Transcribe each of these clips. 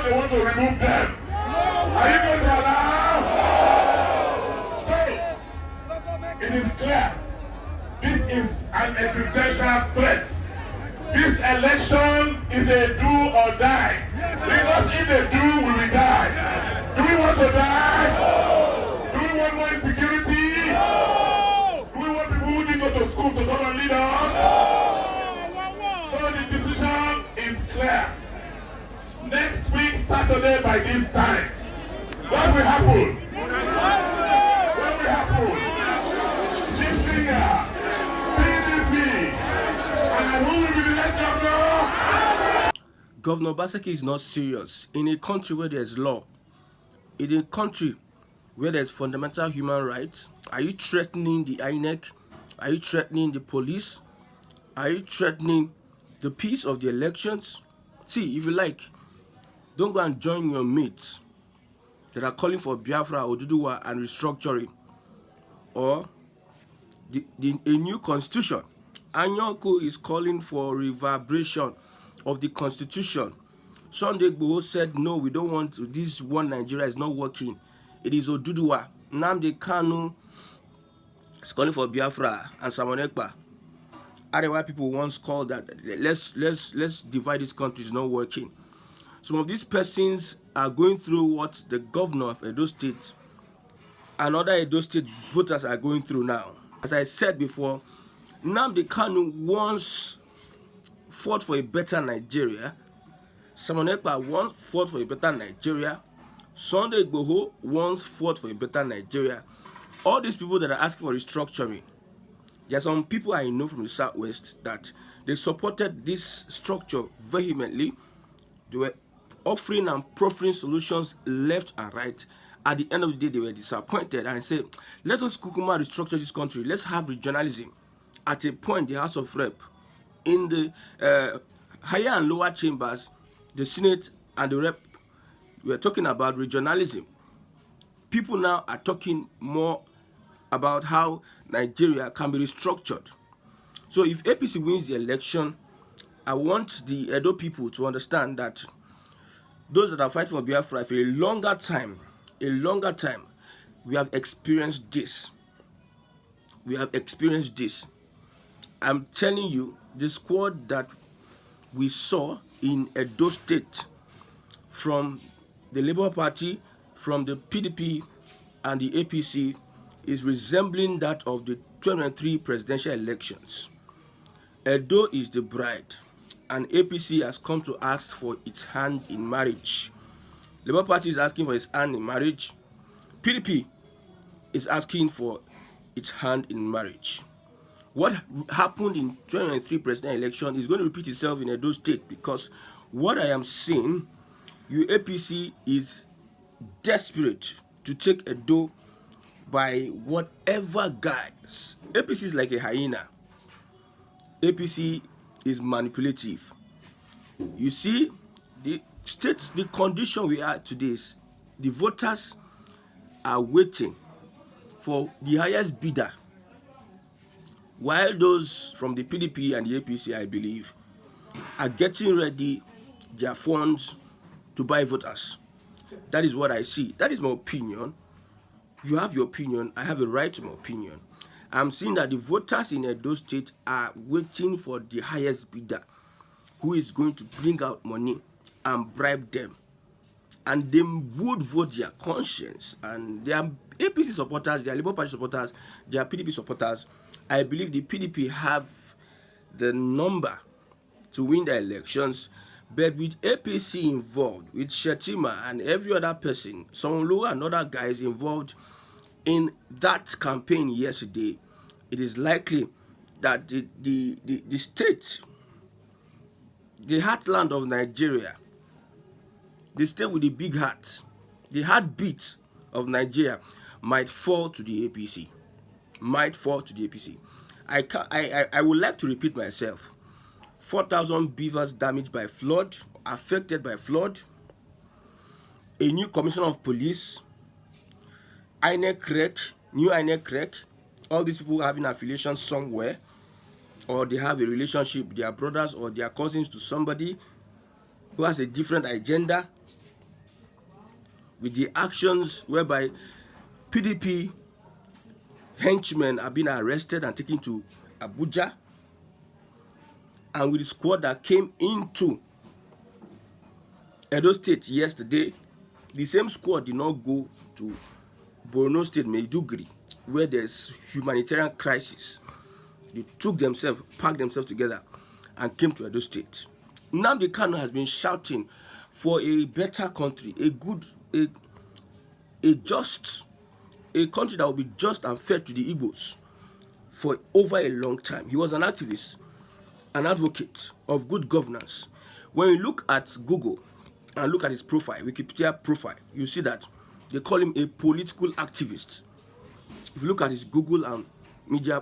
because they want to remove them. Are you going to allow? So, it is clear. This is an existential threat. This election is a do or die. Because if they do, we will die. Do we want to die? Do we want more insecurity? Do we want people who didn't go to school to come and lead us? So the decision is clear. Next week, Saturday by this time, what will happen? What will happen? This finger. Governor Obaseki is not serious. In a country where there's law, in a country where there's fundamental human rights, are you threatening the Inec? Are you threatening the police? Are you threatening the peace of the elections? See, if you like, don't go and join your mates that are calling for Biafra, Oduduwa, and restructuring, or a new constitution. Anyoko is calling for reverberation of the constitution. Sunday Igboho said, no, we don't want to. This one Nigeria is not working. It is Oduduwa. Nnamdi Kanu is calling for Biafra and Samonekpa. Arewa people once called that let's divide this country, is not working. Some of these persons are going through what the governor of Edo State and other Edo State voters are going through now. As I said before, Nnamdi Kanu once fought for a better Nigeria. Samonekpa once fought for a better Nigeria. Sunday Igboho once fought for a better Nigeria. All these people that are asking for restructuring, there are some people I know from the Southwest that they supported this structure vehemently. They were offering and proffering solutions left and right. At the end of the day, they were disappointed and said, let us kukuma restructure this country. Let's have regionalism. At a point, the House of Rep, in the higher and lower chambers, the Senate and the Rep were talking about regionalism. People now are talking more about how Nigeria can be restructured. So if APC wins the election, I want the Edo people to understand that those that are fighting for Biafra for a longer time, we have experienced this. We have experienced this. I'm telling you, the squad that we saw in Edo State from the Labour Party, from the PDP and the APC is resembling that of the 2023 presidential elections. Edo is the bride, and APC has come to ask for its hand in marriage. Labour Party is asking for its hand in marriage. PDP is asking for its hand in marriage. What happened in 2023 presidential election is going to repeat itself in Edo State, because what I am seeing, your APC is desperate to take Edo by whatever guise. APC is like a hyena. APC is manipulative. You see, the condition we are today is the voters are waiting for the highest bidder, while those from the PDP and the APC, I believe, are getting ready their funds to buy voters. That is what I see. That is my opinion. You have your opinion. I have a right to my opinion. I'm seeing that the voters in Edo State are waiting for the highest bidder who is going to bring out money and bribe them. And they would vote their conscience. And they are APC supporters, they are Labour Party supporters, they are PDP supporters. I believe the PDP have the number to win the elections. But with APC involved, with Shetima and every other person, Sonlu and other guys involved in that campaign yesterday, it is likely that the state, the heartland of Nigeria, the state with the big heart, the heartbeat of Nigeria, might fall to the APC. Might fall to the APC. I would like to repeat myself. 4,000 beavers damaged by flood, affected by flood, a new commissioner of police, Inec wreck, new Inec wreck, all these people having affiliations somewhere, or they have a relationship with their brothers or their cousins to somebody who has a different agenda. with the actions whereby PDP henchmen are being arrested and taken to Abuja, and with the squad that came into Edo State yesterday, the same squad did not go to Borno State, Maiduguri, where there's humanitarian crisis. They took themselves, packed themselves together, and came to Edo State. Nnamdi Kanu has been shouting for a better country, a good, a just, a country that will be just and fair to the Igbos for over a long time. He was an activist, an advocate of good governance. When you look at Google and look at his profile, Wikipedia profile, you see that they call him a political activist. If you look at his Google and media,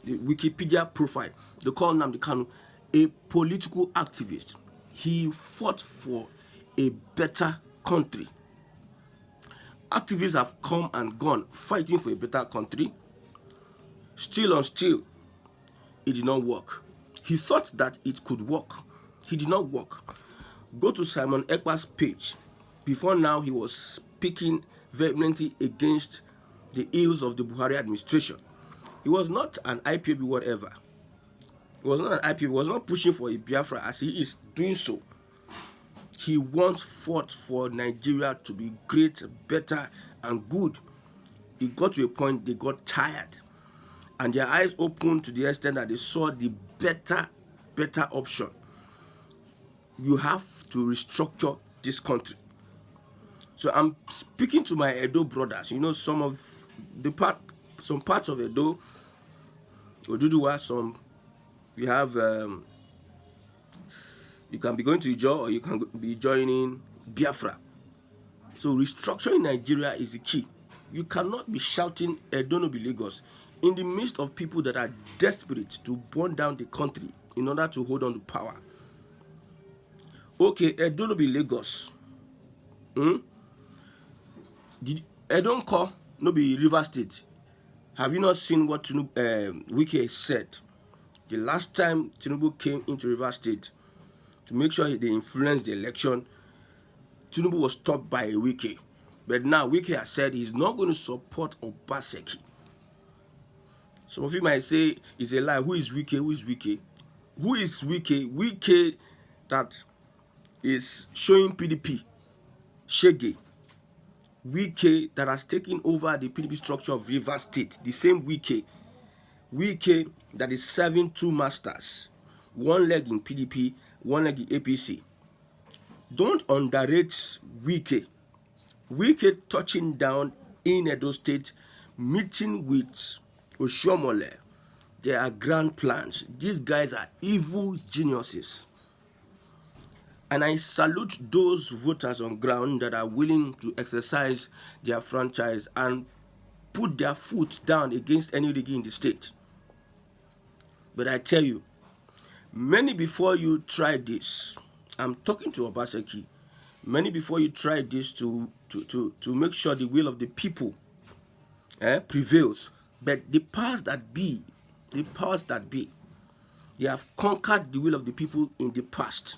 Wikipedia profile, they call Nnamdi Kanu a political activist. He fought for a better country. Activists have come and gone fighting for a better country. Still on still, it did not work. He thought that it could work. He did not work. Go to Simon Ekpa's page. Before now, he was speaking vehemently against the ills of the Buhari administration. He was not an IPOB whatever. He was not an IPOB. He was not pushing for a Biafra as he is doing so. He once fought for Nigeria to be great, better, and good. It got to a point they got tired, and their eyes opened to the extent that they saw the better option. You have to restructure this country. So I'm speaking to my Edo brothers. You know, some parts of Edo, Oduduwa, some we have. You can be going to Ijo or you can be joining Biafra. So restructuring Nigeria is the key. You cannot be shouting Edo no be Lagos in the midst of people that are desperate to burn down the country in order to hold on to power. Okay, Edo no be Lagos. Edo no be River State. Have you not seen what Wike said? The last time Tinubu came into River State to make sure they influenced the election, Tinubu was stopped by Wike. But now Wike has said he's not going to support Obaseki. Some of you might say it's a lie. Who is Wike? Who is Wike? Who is Wike? Wike that is showing PDP Shege. Wike that has taken over the PDP structure of River State. The same Wike. Wike that is serving two masters. One leg in PDP, one leg in APC. Don't underrate Wike. Wike touching down in Edo State, meeting with Oshiomhole. There are grand plans. These guys are evil geniuses. And I salute those voters on ground that are willing to exercise their franchise and put their foot down against any rigging in the state. But I tell you, many before you try this, I'm talking to Obaseki, many before you try this to make sure the will of the people prevails. But the powers that be, they have conquered the will of the people in the past.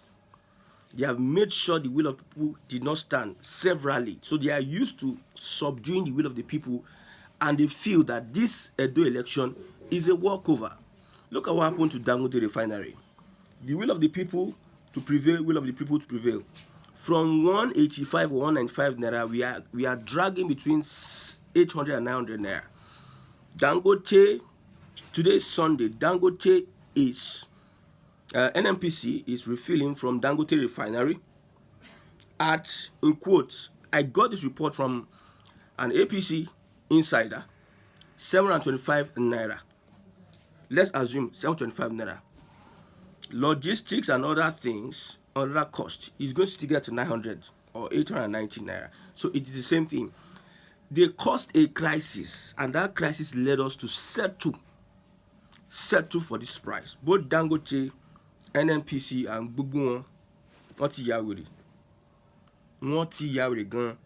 They have made sure the will of the people did not stand severally. So they are used to subduing the will of the people, and they feel that this Edo election is a walkover. Look at what happened to Dangote Refinery. The will of the people to prevail, will of the people to prevail. From 185 or 195 naira, we are dragging between 800 and 900 naira. Dangote, today is Sunday, Dangote is, NNPC is refilling from Dangote Refinery at, in quotes, I got this report from an APC insider, 725 naira. Let's assume 725 naira. Logistics and other things, other cost, is going to still get to 900 or 890 naira. So it is the same thing. They caused a crisis, and that crisis led us to settle for this price. Both Dangote, NNPC, and Gbugbo, what Yawiri gan.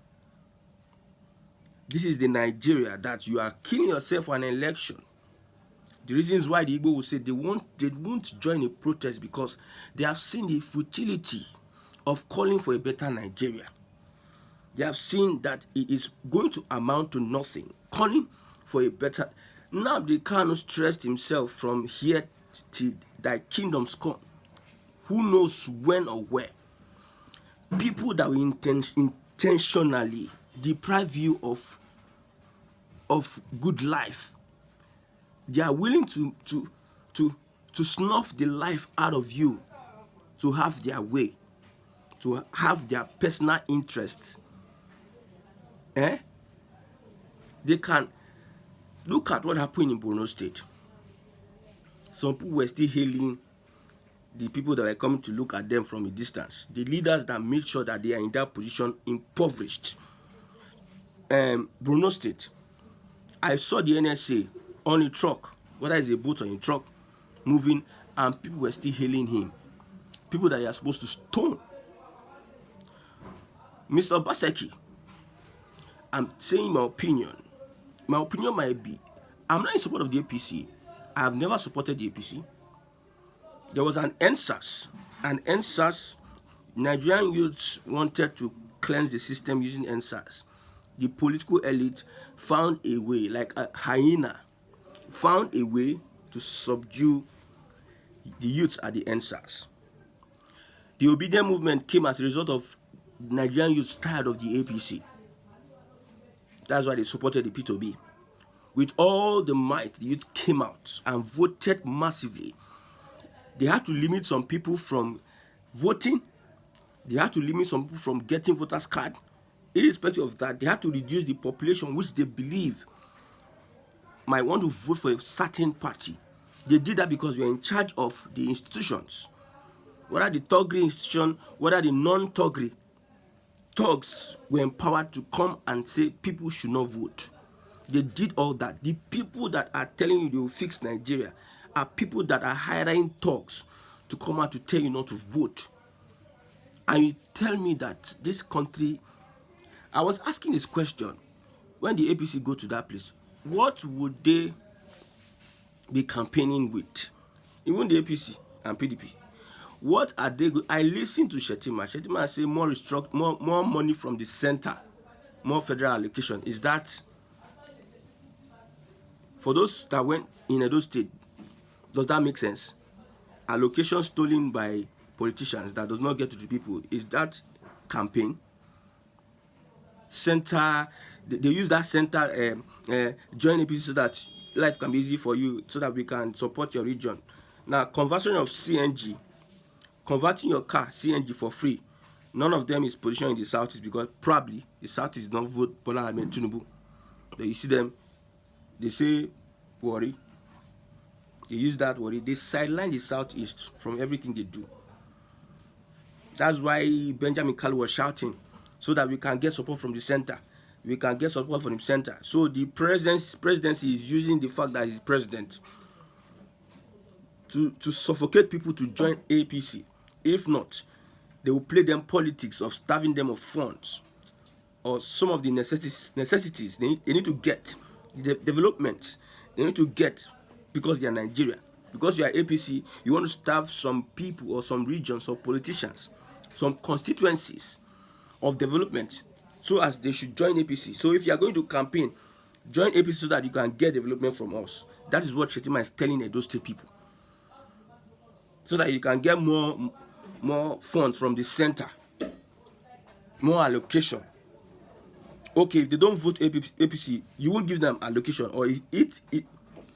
This is the Nigeria that you are killing yourself for an election. The reasons why the Igbo will say they won't join a protest because they have seen the futility of calling for a better Nigeria. They have seen that it is going to amount to nothing, calling for a better. Now they cannot stress himself from here till thy kingdom's come. Who knows when or where? People that will intentionally deprive you of good life. They are willing to snuff the life out of you to have their way, to have their personal interests. They can look at what happened in Borno State. Some people were still hailing the people that were coming to look at them from a distance. The leaders that made sure that they are in that position impoverished. Borno State, I saw the NSA on a truck, whether it's a boat or a truck, moving, and people were still hailing him. People that you are supposed to stone. Mr. Obaseki, I'm saying my opinion. My opinion might be, I'm not in support of the APC. I have never supported the APC. There was an EndSARS. An EndSARS, Nigerian youths wanted to cleanse the system using EndSARS. The political elite found a way, like a hyena, found a way to subdue the youths at the EndSARS. The obedient movement came as a result of Nigerian youths tired of the APC. That's why they supported the P2B. With all the might, the youth came out and voted massively. They had to limit some people from voting. They had to limit some people from getting voters' card. Irrespective of that, they had to reduce the population which they believe might want to vote for a certain party. They did that because we are in charge of the institutions. Whether the Togri institution, whether the non-Togri, thugs were empowered to come and say people should not vote. They did all that. The people that are telling you they will fix Nigeria are people that are hiring thugs to come out to tell you not to vote. And you tell me that this country, I was asking this question, when the APC go to that place, what would they be campaigning with? Even the APC and PDP. What are they good? I listened to Shetima. Shetima say more money from the center, more federal allocation. Is that for those that went in Edo State? Does that make sense? Allocation stolen by politicians that does not get to the people. Is that campaign? Center, they use that center, join APC so that life can be easy for you, so that we can support your region. Now, conversion of CNG, converting your car CNG for free. None of them is positioned in the Southeast because probably the Southeast don't vote Bola Ahmed Tinubu. But you see them, they say worry. They use that worry. They sideline the Southeast from everything they do. That's why Benjamin Kalu was shouting, so that we can get support from the center. We can get support from the center. So the presidency is using the fact that he's president to suffocate people to join APC. If not, they will play them politics of starving them of funds or some of the necessities they need to get, the development they need to get because they are Nigerian. Because you are APC, you want to starve some people or some regions or politicians, some constituencies of development, so as they should join APC. So if you are going to campaign, join APC so that you can get development from us. That is what Shetima is telling Edo State people. So that you can get more funds from the center, more allocation. Okay, if they don't vote APC, you won't give them allocation, or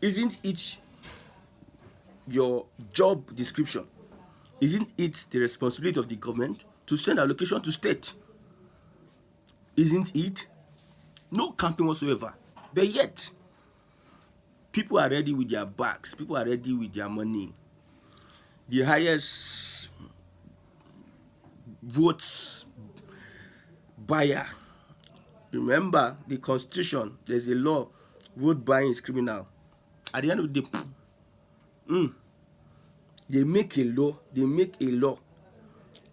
isn't it your job description? Isn't it the responsibility of the government to send allocation to state? Isn't it? No campaign whatsoever. But yet, people are ready with their bags. People are ready with their money. The highest votes buyer. Remember, the constitution, there's a law, vote buying is criminal. At the end of the day, they make a law,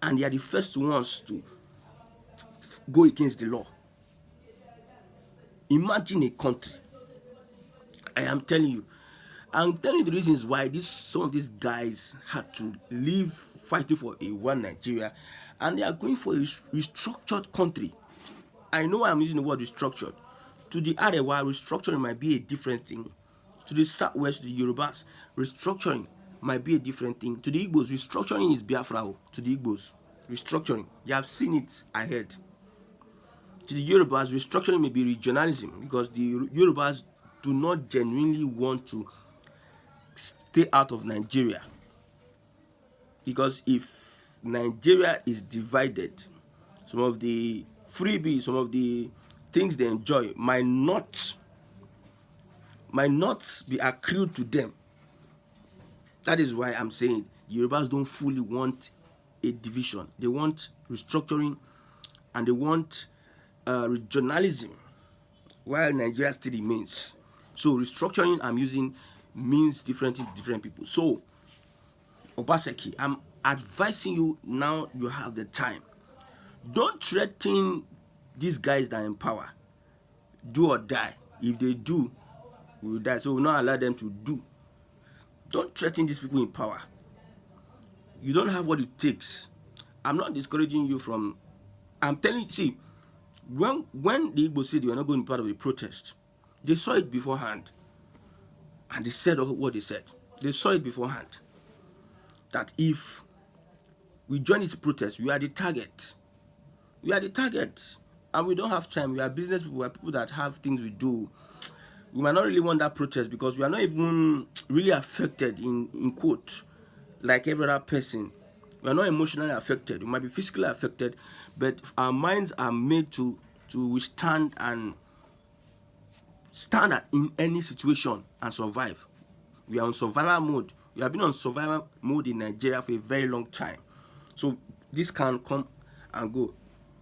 and they are the first ones to go against the law. Imagine a country. I am telling you the reasons why some of these guys had to leave fighting for a one Nigeria, and they are going for a restructured country. I know I'm using the word restructured. To the Arewa, restructuring might be a different thing. To the Southwest, the Yorubas, restructuring might be a different thing. To the Igbos, restructuring is Biafra. To the Igbos, restructuring, you have seen it ahead. To the Yorubas, restructuring may be regionalism because the Yorubas do not genuinely want to stay out of Nigeria. Because if Nigeria is divided, some of the freebies, some of the things they enjoy might not be accrued to them. That is why I'm saying Yorubas don't fully want a division. They want restructuring and they want regionalism while Nigeria still remains. So restructuring I'm using means different things to different people. So Obaseki, I'm advising you now, you have the time. Don't threaten these guys that are in power. Do or die. If they do, we will die. So we will not allow them to do. Don't threaten these people in power. You don't have what it takes. I'm not discouraging you from... I'm telling you, see, when the Igbo said they were not going to be part of the protest, they saw it beforehand. And they said what they said. They saw it beforehand. That if we join this protest, we are the target. We are the target. And we don't have time. We are business people. We are people that have things we do. We might not really want that protest because we are not even really affected in quote, like every other person. We are not emotionally affected. We might be physically affected, but our minds are made to withstand and stand in any situation and survive. We are on survival mode. We have been on survival mode in Nigeria for a very long time. So this can come and go.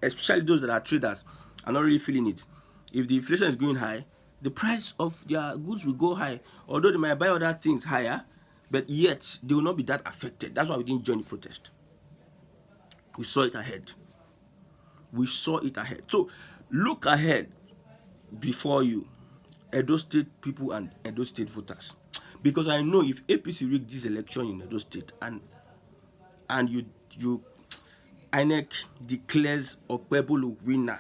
Especially those that are traders are not really feeling it. If the inflation is going high, the price of their goods will go high. Although they might buy other things higher, but yet they will not be that affected. That's why we didn't join the protest. We saw it ahead. We saw it ahead. So look ahead before you, Edo State people and Edo State voters. Because I know if APC rigged this election in Edo State and you Inec declares Okpebholo winner,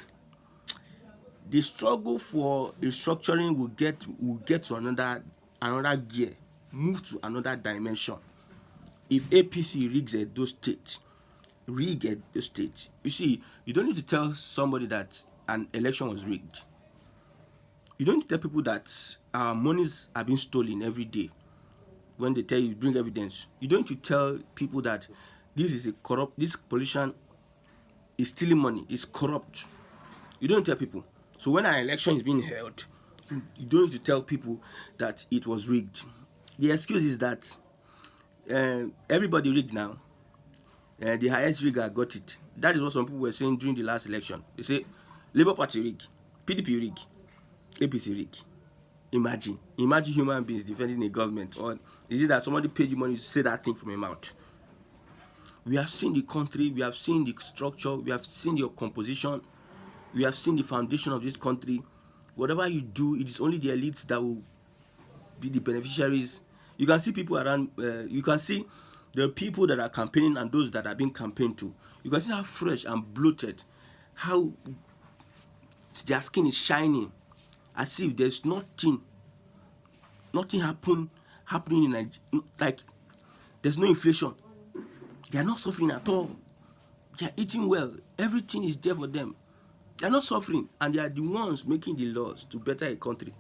the struggle for restructuring will get to another gear, move to another dimension. If APC rigs Edo State, you see, you don't need to tell somebody that an election was rigged. You don't need to tell people that our monies are being stolen every day. When they tell you, bring evidence. You don't need to tell people that this politician is stealing money, is corrupt. You don't tell people. So when an election is being held, you don't need to tell people that it was rigged. The excuse is that everybody rigged now. The highest rigger got it. That is what some people were saying during the last election. They say, Labour Party rig, PDP rig, APC rig. Imagine human beings defending a government. Or is it that somebody paid you money to say that thing from your mouth? We have seen the country, we have seen the structure, we have seen your composition, we have seen the foundation of this country. Whatever you do, it is only the elites that will be the beneficiaries. You can see people around, you can see the people that are campaigning and those that are being campaigned to. You can see how fresh and bloated, how their skin is shining, as if there's nothing happening in Nigeria. Like there's no inflation. They are not suffering at all. They are eating well. Everything is there for them. They are not suffering, and they are the ones making the laws to better a country.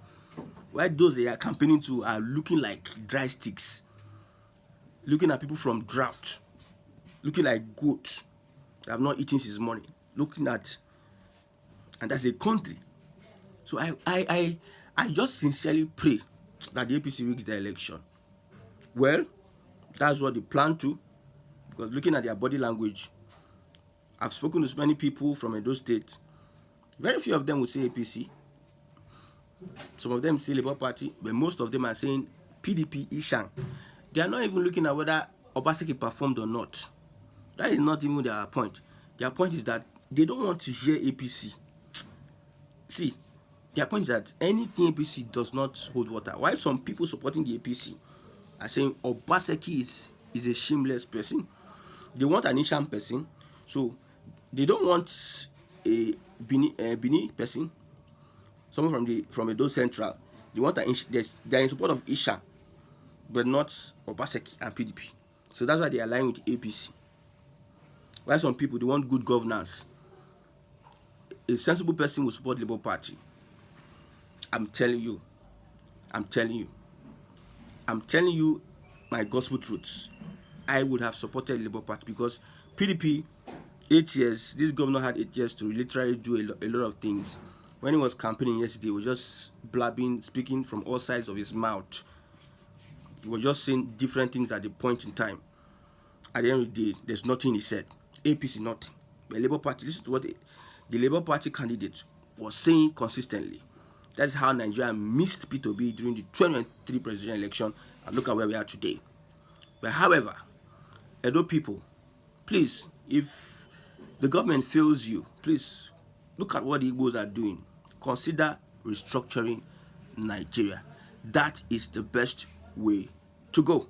While those they are campaigning to are looking like dry sticks, looking at people from drought, looking like goats that have not eaten since morning, looking at, and that's a country. So I just sincerely pray that the APC rigs the election. Well, that's what they plan to, because looking at their body language, I've spoken to so many people from Edo State. Very few of them will say APC. Some of them say Labour Party, but most of them are saying PDP Ishan. They are not even looking at whether Obaseki performed or not. That is not even their point. Their point is that they don't want to hear APC. See, their point is that anything APC does not hold water. Why some people supporting the APC are saying Obaseki is a shameless person. They want an Ishan person. So they don't want Bini person, someone from Edo Central. They want they're in support of Isha, but not Obaseki and PDP. So that's why they align with APC. Why some people they want good governance. A sensible person will support Labour Party. I'm telling you my gospel truths. I would have supported Labour Party because PDP, 8 years, this governor had 8 years to literally do a lot of things. When he was campaigning yesterday, he was just blabbing, speaking from all sides of his mouth. He was just saying different things at the point in time. At the end of the day, there's nothing he said. APC, nothing. The Labour Party, this is what the Labour Party candidate was saying consistently. That's how Nigeria missed P2B during the 2023 presidential election, and look at where we are today. But however, Edo people, please, if the government fails you, please look at what the Igbos are doing. Consider restructuring Nigeria. That is the best way to go.